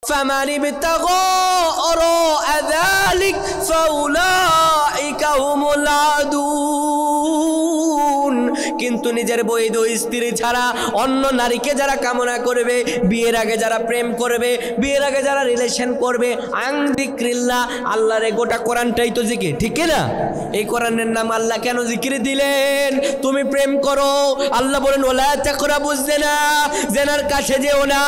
فمن ابتغى وراء ذلك فأولئك هم العادون কিন্তু নিজের বৈধ স্ত্রী ছাড়া অন্য নারীকে যারা কামনা করবে, বিয়ের আগে যারা প্রেম করবে, বিয়ের আগে যারা রিলেশন করবে, আন যিকরিল্লাহ, আল্লাহর গোটা কোরআনটাই তো জিকির, ঠিক না? এই কোরআনের নাম আল্লাহ কেন জিকির দিলেন? তুমি প্রেম করো, আল্লাহ বলেন ওয়ালা তাকরাবুজ জিনা, জিনার কাছে যেও না।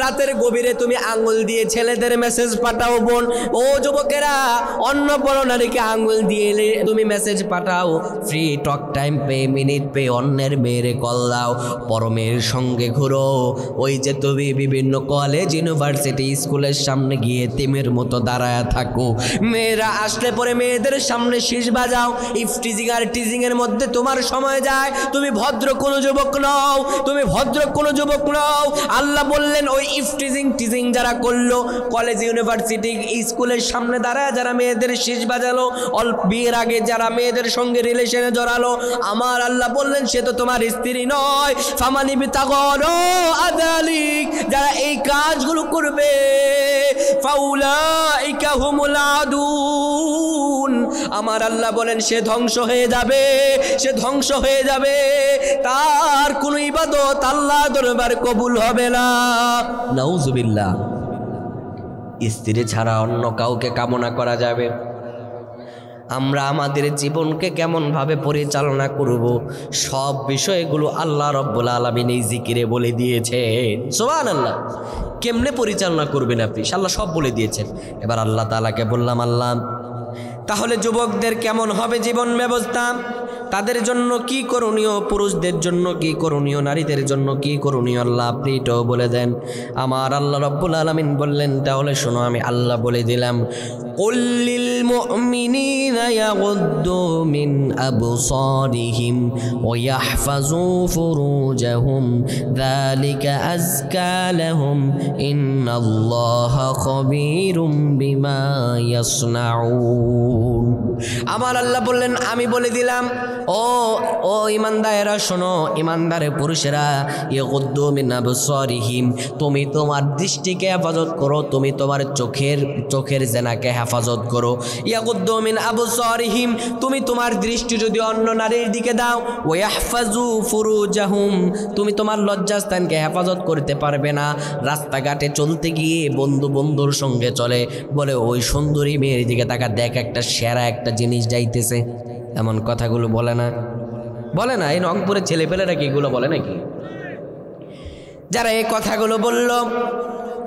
রাতের গভীরে তুমি আঙ্গুল দিয়ে ছেলেদের মেসেজ পাঠাও বোন, ও যুবকেরা, অন্য বড় নারীকে আঙ্গুল দিয়ে তুমি মেসেজ পাঠাও, free talk time pay, minute pay, অন্যের মেয়েরে কল দাও, বড় মেয়ের সঙ্গে ঘুরো। ওই যে তুমি বিভিন্ন কলেজ, ইউনিভার্সিটি, স্কুলের সামনে গিয়ে তিমের মতো দাঁড়ায় থাকো, মেয়েরা আসলে পরে মেয়েদের সামনে শীষ বাজাও, ইফটিজিং আর টিজিং এর মধ্যে তোমার সময় যায়। তুমি ভদ্র কোনো যুবক নও, তুমি ভদ্র কোনো যুবক নও। আল্লাহ বললেন ওই ইফটিজিং টিজিং যারা করলো, কলেজ ইউনিভার্সিটি স্কুলের সামনে দাঁড়ায় যারা মেয়েদের শীষ বাজালো, অল্প বিয়ের আগে যারা মেয়েদের সঙ্গে রিলেশনে জড়ালো, আমার আল্লাহ বললেন সে তো তোমার স্ত্রী নয়। ফামানি বিতাগরো আদালিক, যারা এই কাজগুলো করবে, ফাউলাইকা হুমুল আদুন, আমার আল্লাহ বলেন সে ধ্বংস হয়ে যাবে, সে ধ্বংস হয়ে যাবে, তার কোনো ইবাদত আল্লাহ দরবার কবুল হবে না। নাউজুবিল্লাহ। স্ত্রী ছাড়া অন্য কাউকে কামনা করা যাবে? আমরা আমাদের জীবনকে কেমনভাবে পরিচালনা করব, সব বিষয়গুলো আল্লাহ রব্বুল আলামিন এই জিকিরে বলে দিয়েছেন। সুবহানাল্লাহ। কেমনে পরিচালনা করবেন আপনি, আল্লাহ সব বলে দিয়েছেন। এবার আল্লাহ তাআলাকে বললাম, আল্লাহ তাহলে যুবকদের কেমন হবে জীবন ব্যবস্থা, তাদের জন্য কি করণীয়, পুরুষদের জন্য কি করণীয়, নারীদের জন্য কি করণীয়, আল্লাহ আপনি এটাও বলে দেন। আমার আল্লাহ রব্বুল আলামিন বললেন, তাহলে শোনো, আমি আল্লাহ বলে দিলাম, কুল লিল মুমিনিনা ইয়াগুদ্দু মিন আবসারিহিম ওয়া ইয়াহফাজু ফুরুজাহুম যালিকা আযকা লাহুম ইন্নাল্লাহা খাবীরুম বিমা ইয়াসনাউন। আমার আল্লাহ বললেন, আমি বলে দিলাম, ও ইমানদারেরা শোনো, ইমানদারের পুরুষেরা, ইয়াগুদ্দু মিন আবসারিহিম, তুমি তোমার দৃষ্টিকে হেফাজত করো, তুমি তোমার চোখের জেনাকে হেফাজত করো। ইয়াগুদ্দু মিন আবসারিহিম, তুমি তোমার দৃষ্টি যদি অন্য নারীর দিকে দাও, ওয়া ইয়াহফাজু ফুরুজাহুম, তুমি তোমার লজ্জাস্থানকে হেফাজত করতে পারবে না। রাস্তাঘাটে চলতে গিয়ে বন্ধুর সঙ্গে চলে, বলে ওই সুন্দরী মেয়ের দিকে তাকা, দেখ একটা সেরা একটা জিনিস যাইতেছে, এমন কথাগুলো বলে না? বলে না? এই রংপুরের ছেলেপেলেরা কি এগুলো বলে নাকি? যারা এই কথাগুলো বলল,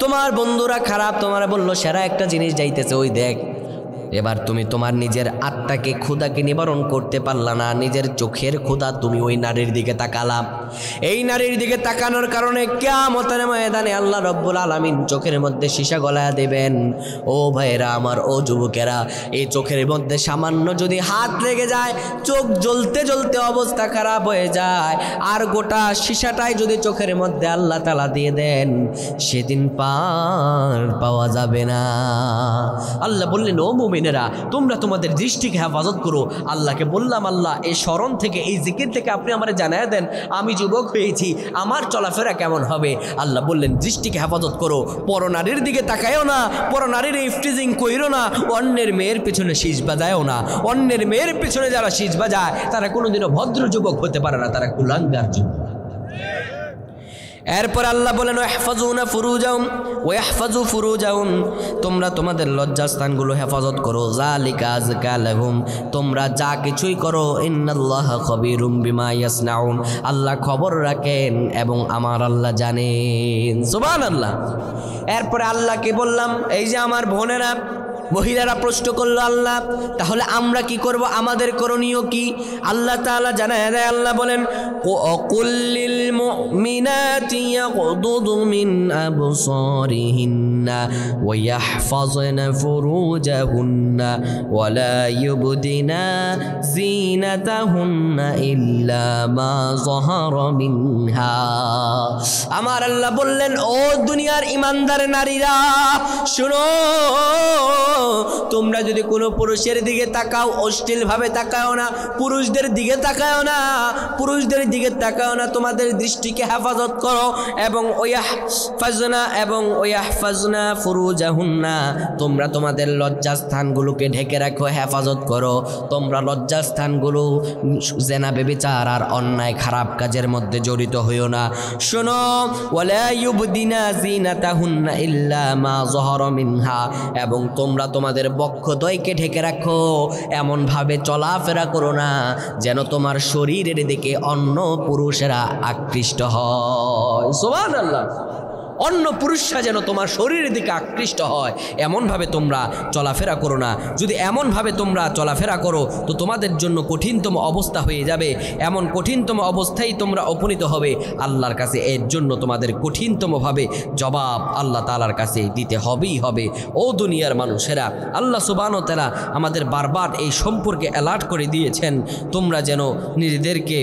তোমার বন্ধুরা খারাপ, তোমার বললো সেরা একটা জিনিস যাইতেছে, ওই দেখ। এবার তুমি তোমার নিজের আত্মাকে, ক্ষুধাকে নিবারণ করতে পারলা না, নিজের চোখের ক্ষুধা তুমি ওই নারীর দিকে তাকালাম। এই নারীর দিকে তাকানোর কারণে কিয়ামতের ময়দানে আল্লাহ রব্বুল আলামিন চোখের মধ্যে সীসা গলায় দেবেন। ও ভাইরা আমার, ও যুবকেরা, এই চোখের মধ্যে সামান্য যদি হাত লেগে যায়, চোখ জ্বলতে জ্বলতে অবস্থা খারাপ হয়ে যায়। আর গোটা সীসাটাই যদি চোখের মধ্যে আল্লাহ তাআলা দিয়ে দেন, সেদিন পার পাওয়া যাবে না। আল্লাহ বললেন, ও মুমিনেরা, তোমরা তোমাদের দৃষ্টিকে হেফাজত করো। আল্লাহকে বললাম, আল্লাহ এই স্মরণ থেকে, এই জিকির থেকে আপনি আমারে জানায় দেন, আমি যুবক হয়েছি, আমার চলাফেরা কেমন হবে। আল্লাহ বললেন, দৃষ্টিকে হেফাজত করো, পরনারীর দিকে তাকায়ও না, পরনারীর ইফটিজিং কইরো না, অন্যের মেয়ের পিছনে শীষ বাজায়ও না। অন্যের মেয়ের পিছনে যারা শীষ বাজায় তারা কোনোদিনও ভদ্র যুবক হতে পারে না, তারা কুলাঙ্গার যুবক। এরপর আল্লাহ বলেন, ওয়াহফাজুনা ফুরুজাহুম ওয়া ইয়াহফাজু ফুরুজাহুম, তোমরা তোমাদের লজ্জাস্থানগুলো হেফাজত করো। যালিকা আযকা লাহুম, তোমরা যা কিছুই করো, ইন্নাল্লাহা খাবীরুম বিমা ইয়াসনাউন, আল্লাহ খবর রাখেন এবং আমার আল্লাহ জানেন। সুবহানাল্লাহ। এরপরে আল্লাহকে বললাম, এই যে আমার বোনেরা, মহিলারা প্রশ্ন করলো, আল্লাহ তাহলে আমরা কি করব, আমাদের করণীয় কি? আল্লাহ তাআলা জানায় দেয়, আল্লাহ বলেন, কুল লিল মুমিনাতি ইয়াগুদু মিন আবসারিহিন্না ওয়া ইয়াহফাযনা ফুরুজাহুন্না ওয়া লা ইউবদিনা যিনাতাহুন্না ইল্লা মা যাহারা মিনহা। আমার আল্লাহ বললেন, ও দুনিয়ার ইমানদার নারীরা শুনো, তোমরা যদি কোনো পুরুষের দিকে তাকাও অশ্লীলভাবে তাকাও না, পুরুষদের দিকে তাকাও না, পুরুষদের দিকে তাকাও না, তোমাদের দৃষ্টিকে হেফাজত করো। এবং ওয়াহফাজনা ফুরুজাহুন্না, তোমরা তোমাদের লজ্জাস্থানগুলোকে ঢেকে রাখো, হেফাজত করো। তোমরা লজ্জাস্থানগুলো জেনা ব্যভিচার আর অন্যায় খারাপ কাজের মধ্যে জড়িত হইও না। শোনো, ওয়ালা ইউবদিনা জিনাতাহুন্না ইল্লা মা যাহারা মিনহা, এবং তোমরা তোমাদের বক্ষদ্বয়কে ঢেকে রাখো। এমনভাবে চলাফেরা করো না যেন তোমার শরীরের দিকে অন্য পুরুষেরা আকৃষ্ট হয়। সুবহানাল্লাহ। অন্য পুরুষরা যেন তোমার শরীরের দিকে আকৃষ্ট হয়, এমনভাবে তোমরা চলাফেরা করো না। যদি এমনভাবে তোমরা চলাফেরা করো তো তোমাদের জন্য কঠিনতম অবস্থা হয়ে যাবে। এমন কঠিনতম অবস্থায় তোমরা উপনীত হবে আল্লাহর কাছে। এর জন্য তোমাদের কঠিনতমভাবে জবাব আল্লাহ তাআলার কাছে দিতে হবেই হবে। ও দুনিয়ার মানুষেরা, আল্লাহ সুবহানাহু ওয়া তাআলা আমাদের বারবার এই সম্পর্কে অ্যালার্ট করে দিয়েছেন, তোমরা যেন নিজেদেরকে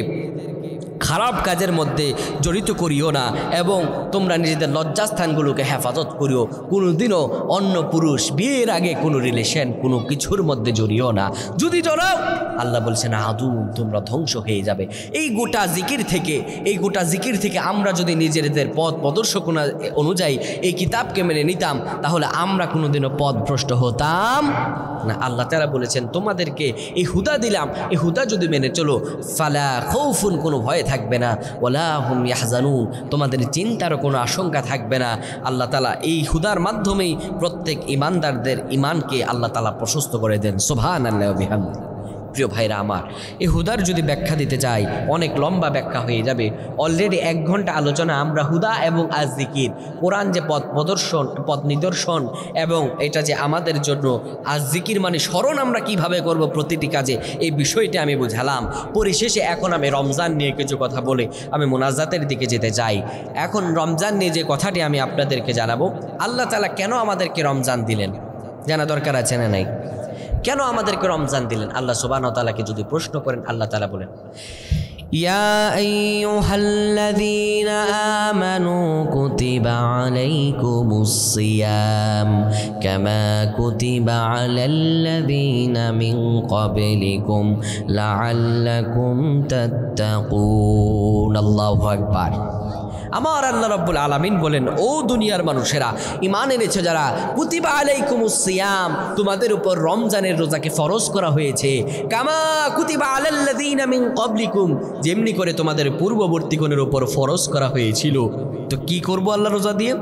খারাপ কাজের মধ্যে জড়িত করিও না এবং তোমরা নিজেদের লজ্জাস্থানগুলোকে হেফাজত করিও। কোনোদিনও অন্য পুরুষ বিয়ের আগে কোনো রিলেশন কোনো কিছুর মধ্যে জড়িও না। যদি জড়াও আল্লাহ বলছেন আদু তোমরা ধ্বংস হয়ে যাবে। এই গোটা জিকির থেকে আমরা যদি নিজেদের পথ প্রদর্শক অনুযায়ী এই কিতাবকে মেনে নিতাম তাহলে আমরা কোনোদিনও পথভ্রষ্ট হতাম না। আল্লাহ তাআলা বলেছেন তোমাদেরকে এই হুদা দিলাম, এই হুদা যদি মেনে চলো ফালা খাউফুন, কোনো ভয় থাকবে না, ওয়ালা হুম ইয়াহজানুন, তোমাদের চিন্তারও কোনো আশঙ্কা থাকবে না। আল্লাহ তাআলা এই হুদার মাধ্যমেই প্রত্যেক ইমানদারদের ইমানকে আল্লাহ তাআলা প্রশস্ত করে দেন। সুবহানাল্লাহি ওয়া বিহামদিহি। প্রিয় ভাইরা আমার, এই হুদার যদি ব্যাখ্যা দিতে চাই অনেক লম্বা ব্যাখ্যা হয়ে যাবে। অলরেডি 1 ঘন্টা আলোচনা আমরা হুদা এবং আজ-জিকির, কোরআন যে পথ নিদর্শন এবং এটা যে আমাদের জন্য আজ-জিকির মানে স্মরণ আমরা কিভাবে করব প্রতিটি কাজে, এই বিষয়টি আমি বুঝালাম। পরিশেষে এখন আমি রমজান নিয়ে কিছু কথা বলে আমি মোনাজাতের দিকে যেতে চাই। এখন রমজান নিয়ে যে কথাটি আমি আপনাদেরকে জানাবো, আল্লাহ তাআলা কেন আমাদেরকে রমজান দিলেন জানা দরকার আছে না নাই? কেন আমাদেরকে রমজান দিলেন? আল্লাহ সুবহানাহু ওয়া তাআলাকে যদি প্রশ্ন করেন, আল্লাহ তাআলা বলেন ইয়া আইয়ুহাল্লাযীনা আমানু কুতিবা আলাইকুমুস সিয়াম কামা কুতিবা আলাল্লাযীনা মিন ক্বাবলিকুম লাআল্লাকুম তাত্তাকুন। আল্লাহু আকবার। আমার আল্লাহ রাব্বুল আলামিন বলেন, ও দুনিয়ার মানুষেরা, ঈমান এনেছে যারা, কুতিবা আলাইকুমুস সিয়াম, তোমাদের উপর রমজানের রোজাকে ফরজ করা হয়েছে, কামা কুতিবা আলাল্লাযীনা মিন ক্বাবলিকুম, যেমনি করে তোমাদের পূর্ববর্তীগণের উপর ফরজ করা হয়েছিল। তো কি করব আল্লাহ রোজা দিয়ে?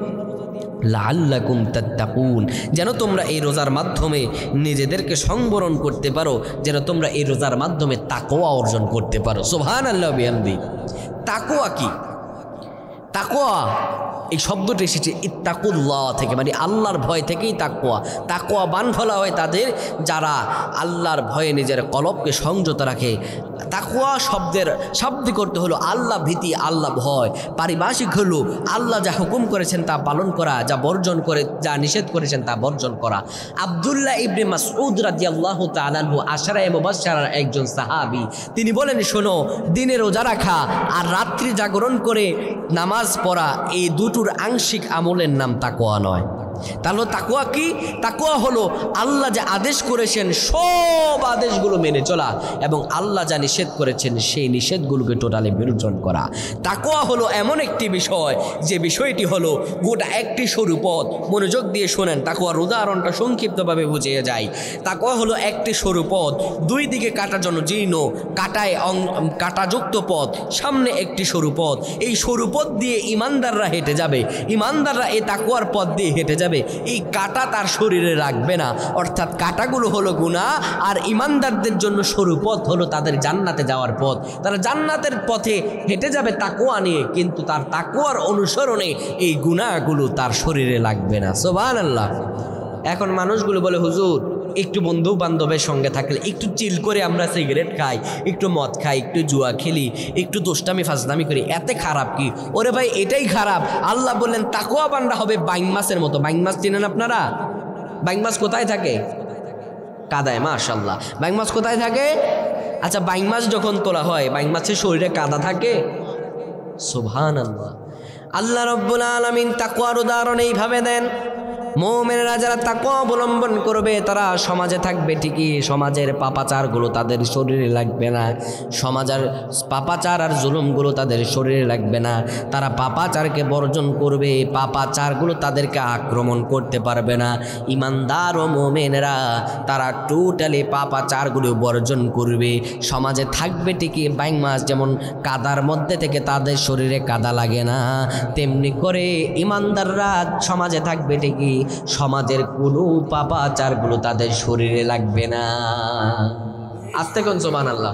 লাআল্লাকুম তাত্তাকুন, যেন তোমরা এই রোজার মাধ্যমে নিজেদেরকে সংবরণ করতে পারো, যেন তোমরা এই রোজার মাধ্যমে তাকওয়া অর্জন করতে পারো। সুবহানাল্লাহি ওয়া বিহামদিহি। তাকওয়া কি? তাকওয়া এই শব্দটি এসেছে ইত্তাকুল্লাহ থেকে, মানে আল্লাহর ভয় থেকেই তাকওয়া। তাকওয়াবান বলা হয় তাদের যারা আল্লাহর ভয়ে নিজের কলবকে সংযত রাখে। তাকওয়া শব্দের শাব্দিক অর্থ হলো আল্লাহ ভীতি, আল্লাহ ভয়। পারিভাষিক হলো আল্লাহ যা হুকুম করেছেন তা পালন করা, যা নিষেধ করেছেন তা বর্জন করা। আব্দুল্লাহ ইবনে মাসউদ রাদিয়াল্লাহু তাআলা আনহু আশারায়ে মুবাশশারার একজন সাহাবী, তিনি বলেন, শোনো, দিনে রোজা রাখা আর রাত্রি জাগরণ করে নামাজ পড়া এই দুটোর আংশিক আমলের নাম তাকওয়া নয়। তাহলে তাকওয়া কি? তাকওয়া হলো আল্লাহ যা আদেশ করেছেন সব আদেশগুলো মেনে চলা এবং আল্লাহ যা নিষেধ করেছেন সেই নিষেধগুলোকে টোটালি বিরোধন করা। তাকওয়া হলো এমন একটি বিষয় যে বিষয়টি হলো গোটা একটি সরু পথ। মনোযোগ দিয়ে শোনেন, তাকওয়ার উদাহরণটা সংক্ষিপ্তভাবে বুঝিয়ে যায়। তাকওয়া হলো একটি সরু পথ, দুই দিকে কাটার জন্য জীর্ণ, কাটাযুক্ত পথ, সামনে একটি সরু পথ। এই সরু পথ দিয়ে ইমানদাররা হেঁটে যাবে, ইমানদাররা এই তাকওয়ার পথ দিয়ে হেঁটে যাবে। এই কাটা তার শরীরে রাখবে না, অর্থাৎ কাটাগুলো হলো গুনাহ, আর ইমানদারদের জন্য সরু পথ হলো তাদের জান্নাতে যাওয়ার পথ। তারা জান্নাতের পথে হেঁটে যাবে তাকওয়া নিয়ে, কিন্তু তার তাকওয়ার অনুসরণে এই গুনাহগুলো তার শরীরে লাগবে না। সুবহানাল্লাহ। এখন মানুষগুলো বলে, হুজুর একটু বন্ধু বান্ধবের সঙ্গে থাকলে একটু চিল করে আমরা সিগারেট খাই, একটু মদ খাই, একটু জুয়া খেলি, একটু দুষ্টামি ফাজলামি করি, এতে খারাপ কি? ওরে ভাই, এটাই খারাপ। আল্লাহ বললেন তাকওয়া বান্দা হবে বাইং মাছের মতো। বাইং মাছ চিনেন আপনারা? বাইং মাছ কোথায় থাকে? কাদায়। মাশাআল্লাহ। বাইং মাছ কোথায় থাকে? আচ্ছা, বাইং মাছ যখন তোলা হয় বাইং মাছের শরীরে কাদা থাকে? সুবহানাল্লাহ। আল্লাহ রাব্বুল আলামিন তাকওয়ার উদাহরণ এইভাবে দেন, মুমিনরা যারা তাকওয়া অবলম্বন করবে তারা সমাজে থাকবে ঠিকই, সমাজের পাপাচারগুলো তাদের শরীরে লাগবে না, সমাজের পাপাচার আর জুলুমগুলো তাদের শরীরে লাগবে না। তারা পাপাচারকে বর্জন করবে, পাপাচারগুলো তাদেরকে আক্রমণ করতে পারবে না। ইমানদার ও মুমিনরা তারা টোটালি পাপাচারগুলো বর্জন করবে, সমাজে থাকবে ঠিকই। বাইং মাছ যেমন কাদার মধ্যে থেকে তাদের শরীরে কাদা লাগে না, তেমনি করে ইমানদাররা সমাজে থাকবে ঠিকই, সমাজের কোনো পাপাচারগুলো তাদের শরীরে লাগবে না। আস্তে কোন সুবহানাল্লাহ।